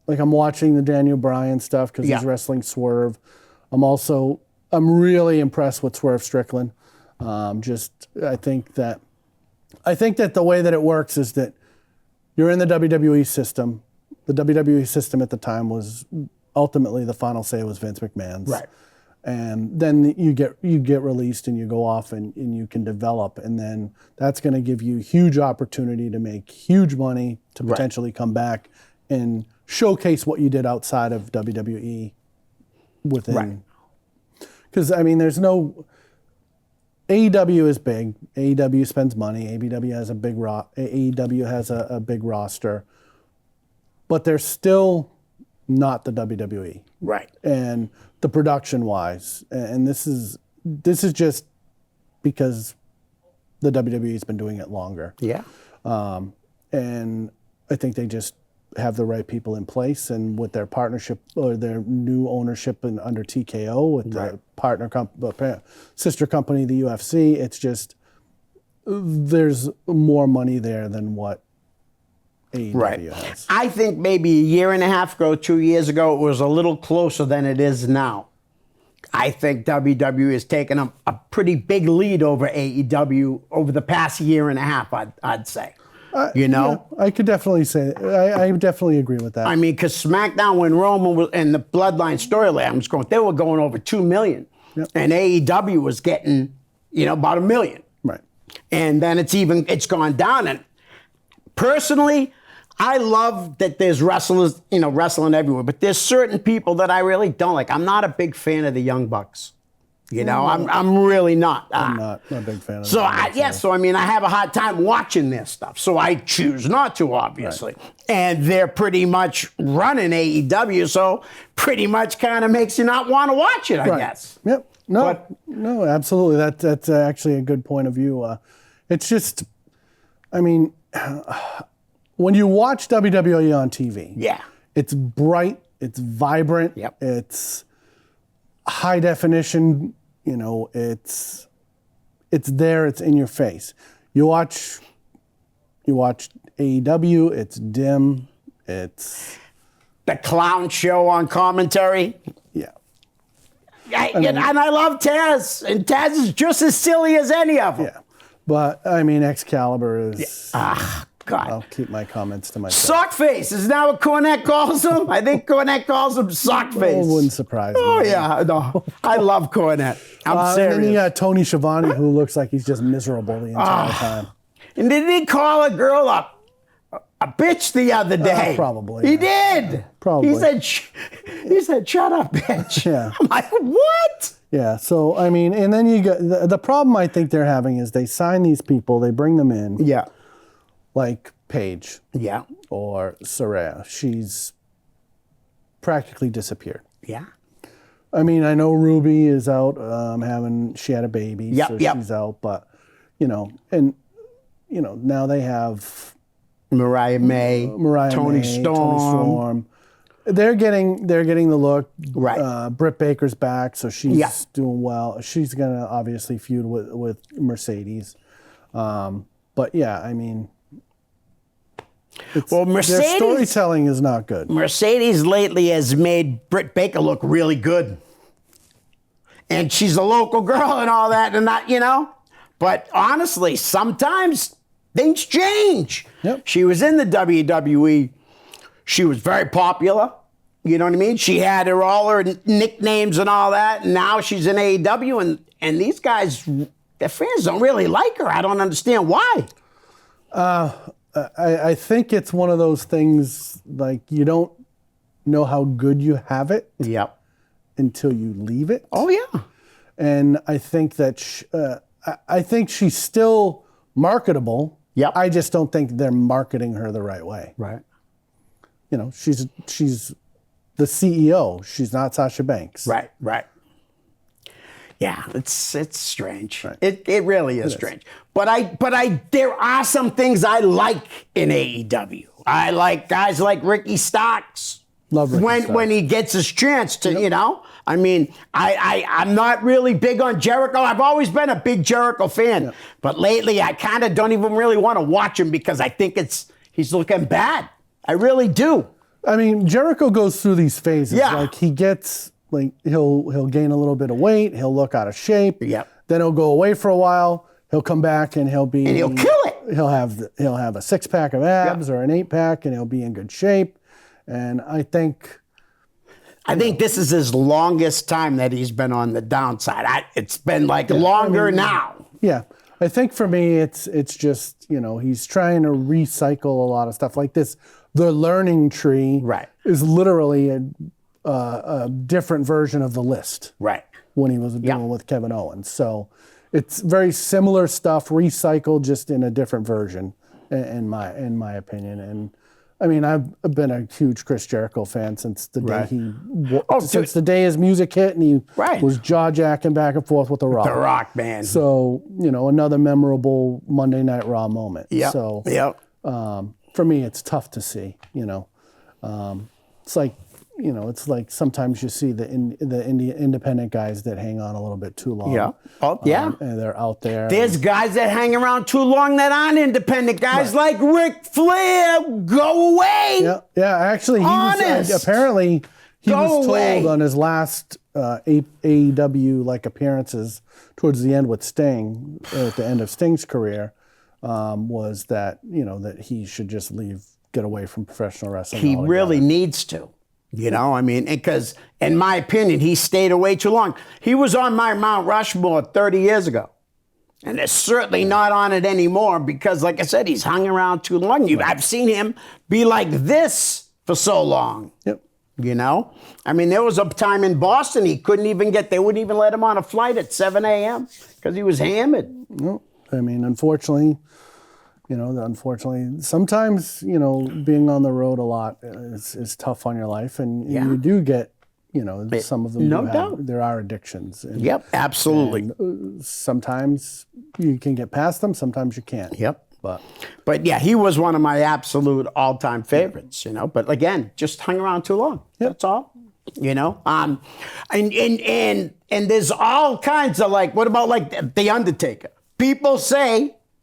watching the Daniel Bryan stuff because he's wrestling Swerve. I'm really impressed with Swerve Strickland. I think that the way that it works is that you're in the WWE system. The WWE system at the time was ultimately the final say was Vince McMahon's. Right. And then you get released and you go off and you can develop, and then that's going to give you huge opportunity to make huge money to potentially come back and showcase what you did outside of WWE within. Right. Because I mean, there's no. AEW is big. AEW spends money. AEW has a big roster, but they're still not the WWE. Right. And the production-wise, and this is just because the WWE's been doing it longer. Yeah. And I think they just have the right people in place, and with their partnership or their new ownership under TKO with the sister company, the UFC, it's just there's more money there than what AEW has. I think maybe a year and a half ago, 2 years ago, it was a little closer than it is now. I think WWE has taken a pretty big lead over AEW over the past year and a half, I'd say. Yeah, I could definitely say, I definitely agree with that. I mean, because SmackDown, when Roman was, and the Bloodline storyline they were going over 2 million. Yep. And AEW was getting, about 1 million. Right. And then it's gone down. And personally, I love that there's wrestlers, wrestling everywhere, but there's certain people that I really don't like. I'm not a big fan of the Young Bucks. You know, I'm really not. I'm not a big fan of So that. so I mean, I have a hard time watching this stuff. So I choose not to, obviously. Right. And they're pretty much running AEW, so pretty much kind of makes you not want to watch it, I guess. Yep. No, absolutely. That's actually a good point of view. It's just, I mean, when you watch WWE on TV, Yeah. it's bright, it's vibrant, Yep. it's high definition. You know, it's there, it's in your face. You watch AEW, it's dim, it's The clown show on commentary. yeah. And I love Taz, and Taz is just as silly as any of them. Yeah. But I mean, Excalibur is God. I'll keep my comments to myself. Sockface is now what Cornette calls him. I think Cornette calls him Sockface. It wouldn't surprise me. Oh yeah, no, I love Cornette. I'm And serious. then you got Tony Schiavone, who looks like he's just miserable the entire time. And did he call a girl a bitch the other day? Probably, He yeah. did. Probably. He said, "Shut up, bitch." Yeah. I'm like, what? Yeah, so I mean, and then you got the problem I think they're having is they sign these people, they bring them in, Yeah. like Paige Yeah. or Saraya. She's practically disappeared. Yeah. I mean, I know Ruby is out she had a baby, Yep, so yep. she's out, but now they have Mariah May, Tony May, Storm. They're getting the look. Right. Britt Baker's back, so she's Yeah. doing well. She's gonna obviously feud with Mercedes. But yeah, I mean, Well, their Mercedes storytelling is not good. Mercedes lately has made Britt Baker look really good. And she's a local girl and all that, and not, But honestly, sometimes things change. Yep. She was in the WWE. She was very popular. You know what I mean? She had all her nicknames and all that. And now she's in AEW, and these guys, their fans don't really like her. I don't understand why. I think it's one of those things like you don't know how good you have it Yep. until you leave it. Oh, yeah. And I think that I think she's still marketable. Yep. I just don't think they're marketing her the right way. Right. She's the CEO. She's not Sasha Banks. Right. Yeah, it's strange. Right. It really is strange. But there are some things I like in AEW. I like guys like Ricky Starks. Love Ricky Starks. When he gets his chance to, I mean, I'm not really big on Jericho. I've always been a big Jericho fan. But lately I kind of don't even really want to watch him because I think he's looking bad. I really do. I mean, Jericho goes through these phases. Yeah. Like he gets he'll gain a little bit of weight, he'll look out of shape. Yep. Then he'll go away for a while. He'll come back and he'll he'll kill it. He'll have a 6-pack of abs or an 8-pack, and he'll be in good shape. And I think this is his longest time that he's been on the downside. It's been longer now. Yeah, I think for me, it's just he's trying to recycle a lot of stuff like this. The learning tree is literally a different version of the list. Right. When he was dealing with Kevin Owens, so it's very similar stuff recycled, just in a different version, in my opinion. And I mean, I've been a huge Chris Jericho fan since the day since the day his music hit and he was jaw jacking back and forth with The Rock. The Rock, man. So another memorable Monday Night Raw moment. Yep. So for me, it's tough to see. It's like sometimes you see the independent guys that hang on a little bit too long. Yeah. Oh, yeah. And they're out there. There's guys that hang around too long that aren't independent guys, like Ric Flair. Go away. Yeah. Actually, apparently he was told on his last AEW appearances towards the end with Sting, at the end of Sting's career, was that that he should just get away from professional wrestling. He really needs to. Because in my opinion, he stayed away too long. He was on my Mount Rushmore 30 years ago. And they're certainly not on it anymore because, like I said, he's hung around too long. I've seen him be like this for so long. Yep. You know? I mean, there was a time in Boston they wouldn't even let him on a flight at 7 a.m. because he was hammered. No, I mean, unfortunately, sometimes, being on the road a lot is tough on your life, and you do get, some of them. No doubt. There are addictions. And, Yep, absolutely. and, sometimes you can get past them, sometimes you can't. Yep. But yeah, he was one of my absolute all-time favorites, But again, just hung around too long. Yep. That's all. And there's all kinds of what about the Undertaker?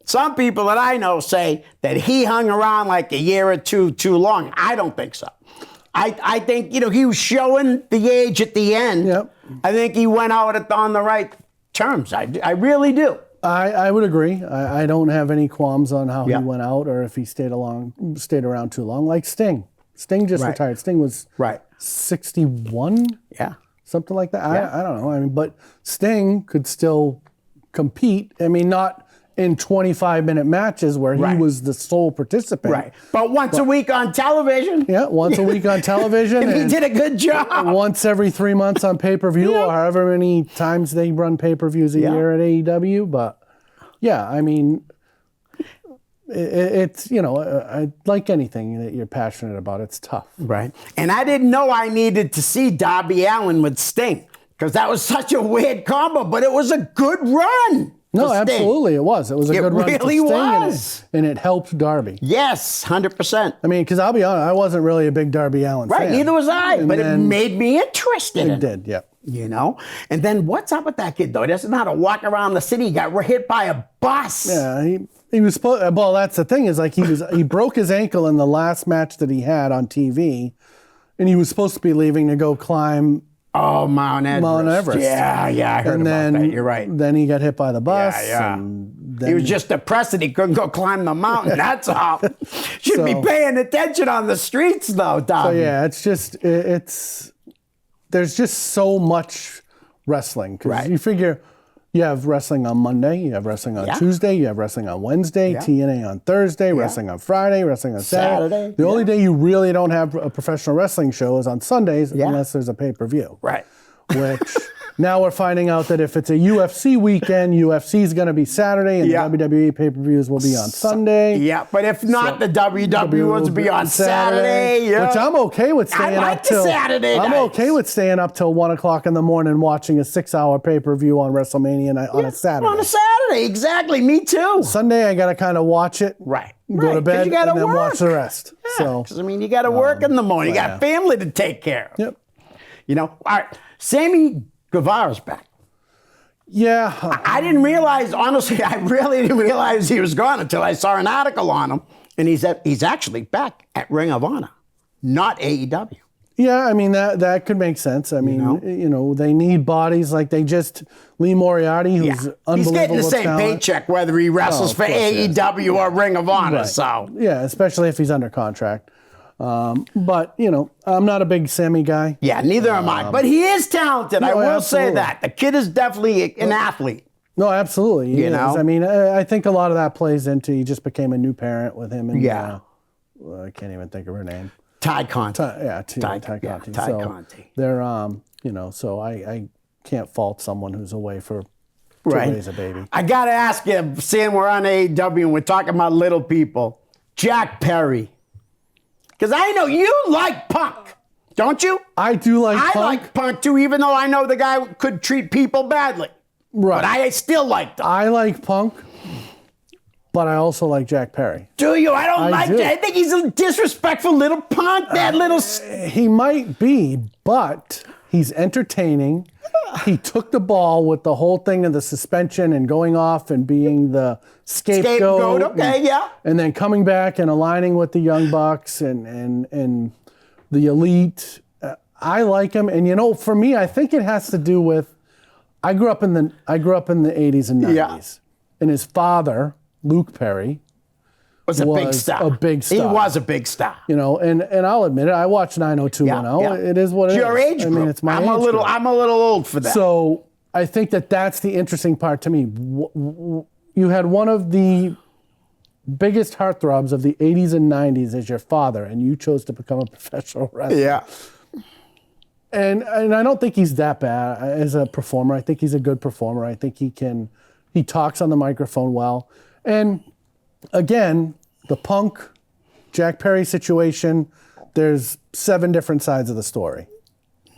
Some people that I know say that he hung around like a year or two too long. I don't think so. I think he was showing the age at the end. Yep. I think he went out on the right terms. I really do. I would agree. I don't have any qualms on how he went out or if he stayed around too long. Like Sting. Sting just retired. Sting was 61? Yeah. Something like that. I don't know. I mean, but Sting could still compete. I mean, not in 25-minute matches where he was the sole participant. Right. But once a week on television. Yeah, once a week on television. And he did a good job. Once every 3 months on pay-per-view or however many times they run pay-per-views a year at AEW. But, yeah, I mean, it's, like anything that you're passionate about, it's tough. Right. And I didn't know I needed to see Darby Allin with Sting because that was such a weird combo, but it was a good run. No, absolutely, it was. It was a good run for really Sting, was. And it helped Darby. Yes, 100%. I mean, because I'll be honest, I wasn't really a big Darby Allin fan. Right, neither was I, but it made me interested in it. It did, yeah. And then what's up with that kid, though? He doesn't know how to walk around the city. He got hit by a bus. Yeah, he was supposed. Well, that's the thing is he broke his ankle in the last match that he had on TV, and he was supposed to be leaving to go climb. Oh, Mount Everest. Yeah, I heard about that. You're right. Then he got hit by the bus. Yeah. He was just depressed that he couldn't go climb the mountain. That's all. Should be paying attention on the streets, though, Tom. So yeah, it's just there's just so much wrestling. Right. You figure you have wrestling on Monday, you have wrestling on Tuesday, you have wrestling on Wednesday, TNA on Thursday, wrestling on Friday, wrestling on Saturday. The only day you really don't have a professional wrestling show is on Sundays unless there's a pay-per-view. Right. Which now we're finding out that if it's a UFC weekend, UFC is going to be Saturday and the WWE pay-per-views will be on Sunday. Yeah, but if not, the WWE ones will be on Saturday. Which I'm okay with staying up till. I'm okay with staying up till 1 o'clock in the morning watching a 6-hour pay-per-view on WrestleMania on a Saturday. On a Saturday, exactly. Me too. Sunday, I got to kind of watch it. Right. Go to bed and then watch the rest. Yeah, because you got to work in the morning. You got family to take care of. Yep. All right. Sammy Guevara's back. Yeah. I didn't realize, honestly, I really didn't realize he was gone until I saw an article on him. And he's actually back at Ring of Honor, not AEW. Yeah, I mean, that could make sense. I mean, they need bodies like Lee Moriarty, who's unbelievable. He's getting the same paycheck whether he wrestles for AEW or Ring of Honor. Right. So yeah, especially if he's under contract. But, I'm not a big Sammy guy. Yeah, neither am I. But he is talented. I will say that. The kid is definitely an athlete. No, absolutely. He is. I mean, I think a lot of that plays into he just became a new parent with him. And, I can't even think of her name. Ty Conti. Ty Conti. Conti. They're, so I can't fault someone who's away to raise a baby. I got to ask you, seeing we're on AEW and we're talking about little people, Jack Perry. Because I know you like Punk, don't you? I do like Punk. I like Punk too, even though I know the guy could treat people badly. Right. But I still like him. I like Punk, but I also like Jack Perry. Do you? I don't like that. I think he's a disrespectful little punk, that little... He might be, but he's entertaining. He took the ball with the whole thing of the suspension and going off and being the scapegoat. And then coming back and aligning with the Young Bucks and the Elite. I like him, and for me, I think it has to do with I grew up in the 80s and 90s, and his father, Luke Perry, was a big star. He was a big star. And I'll admit it. I watched 90210. It is what it is. Your age group. I mean, it's my age group. I'm a little old for that. So I think that's the interesting part to me. You had one of the biggest heartthrobs of the 80s and 90s as your father, and you chose to become a professional wrestler. Yeah. And I don't think he's that bad as a performer. I think he's a good performer. I think he talks on the microphone well. And again, the Punk, Jack Perry situation, there's 7 different sides of the story.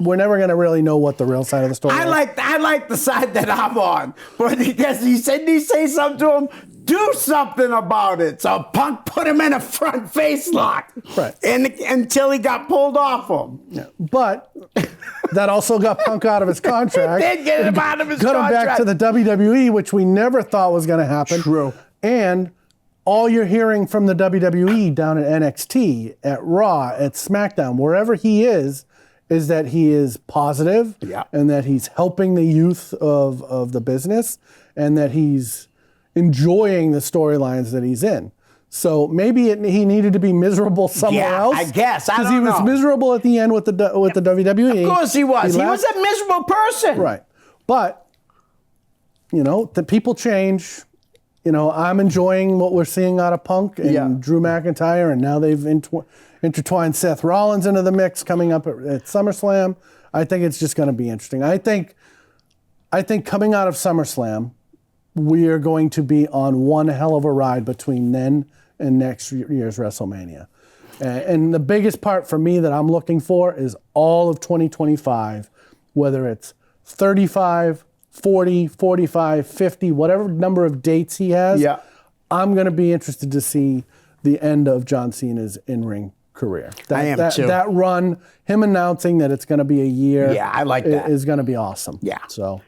We're never going to really know what the real side of the story is. I like the side that I'm on. But because he say something to him, do something about it. So Punk put him in a front face lock. Right. Until he got pulled off him. Yeah. But that also got Punk out of his contract. It did get him out of his got contract. him back to the WWE, which we never thought was going to happen. True. And all you're hearing from the WWE down at NXT, at Raw, at SmackDown, wherever he is that he is positive, Yeah. and that he's helping the youth of the business, and that he's enjoying the storylines that he's in. So maybe he needed to be miserable somewhere else. I guess. I don't Because he was know. miserable at the end with the WWE. Of course he was. He was left. a miserable person. Right. But, the people change. I'm enjoying what we're seeing out of Punk and Drew McIntyre, and now they've intertwined Seth Rollins into the mix coming up at SummerSlam. I think it's just going to be interesting. I think coming out of SummerSlam, we are going to be on one hell of a ride between then and next year's WrestleMania. And the biggest part for me that I'm looking for is all of 2025, whether it's 35, 40, 45, 50, whatever number of dates he has. Yeah. I'm going to be interested to see the end of John Cena's in-ring career. I am too. That run, him announcing that it's going to be a year. Yeah, I like that. Is going to be awesome. Yeah. So.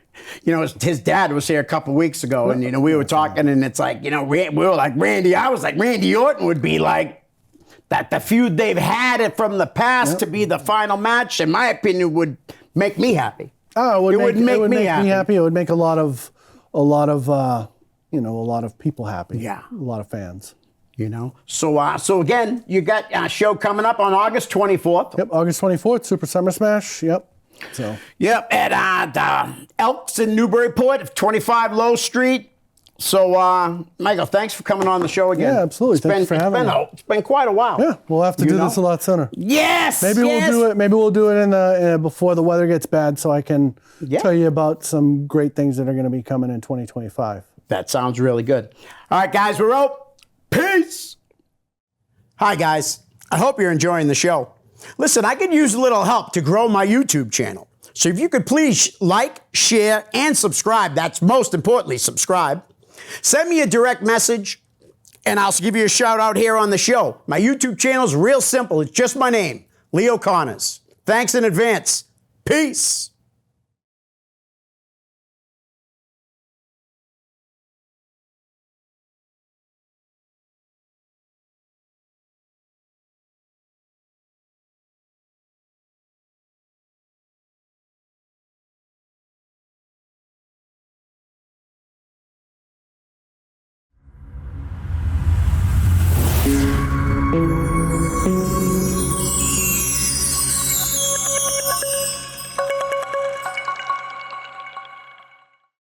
His dad was here a couple weeks ago, and we were talking, and it's like, we were like Randy. I was like, Randy Orton would be like that. The feud they've had it from the past to be the final match, in my opinion, would make me happy. Oh, it would make me happy. happy. It would make a lot of people happy. Yeah. A lot of fans. So again, you got a show coming up on August 24th. Yep, August 24th, Super Summer Smash. Yep. So. Yep, at Elks in Newburyport, 25 Low Street. So, Michael, thanks for coming on the show again. Yeah, absolutely. Thanks for having me. It's been quite a while. Yeah, we'll have to do this a lot sooner. Yes. Maybe we'll do it. Maybe we'll do it in the before the weather gets bad, so I can tell you about some great things that are going to be coming in 2025. That sounds really good. All right, guys, we're out. Peace. Hi, guys. I hope you're enjoying the show. Listen, I could use a little help to grow my YouTube channel. So if you could please like, share, and subscribe. That's most importantly, subscribe. Send me a direct message, and I'll give you a shout out here on the show. My YouTube channel is real simple. It's just my name, Leo Connors. Thanks in advance. Peace.